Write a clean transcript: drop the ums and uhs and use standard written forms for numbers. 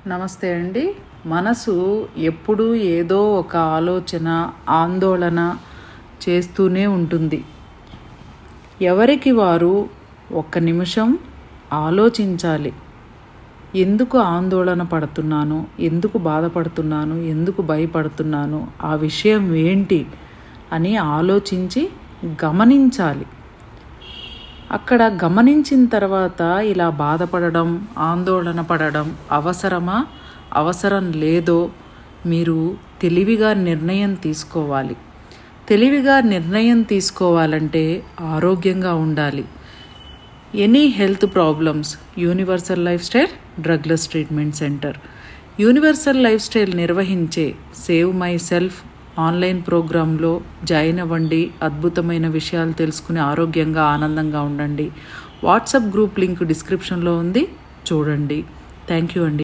నమస్తే అండి. మనసు ఎప్పుడూ ఏదో ఒక ఆలోచన, ఆందోళన చేస్తూనే ఉంటుంది. ఎవరికి వారు ఒక్క నిమిషం ఆలోచించాలి. ఎందుకు ఆందోళన పడుతున్నాను? ఎందుకు బాధపడుతున్నాను? ఎందుకు భయపడుతున్నాను? ఆ విషయం ఏంటి అని ఆలోచించి గమనించాలి. అక్కడ గమనించిన తర్వాత ఇలా బాధపడడం, ఆందోళన పడడం అవసరమా? అవసరం లేదో మీరు తెలివిగా నిర్ణయం తీసుకోవాలి. తెలివిగా నిర్ణయం తీసుకోవాలంటే ఆరోగ్యంగా ఉండాలి. Any health problems universal life style drugless treatment centre. Universal life style నిర్వహించే సేవ్ మై సెల్ఫ్ ఆన్లైన్ ప్రోగ్రాంలో జాయిన్ అవ్వండి. అద్భుతమైన విషయాలు తెలుసుకుని ఆరోగ్యంగా ఆనందంగా ఉండండి. వాట్సాప్ గ్రూప్ లింక్ డిస్క్రిప్షన్లో ఉంది, చూడండి. థ్యాంక్ యూ అండి.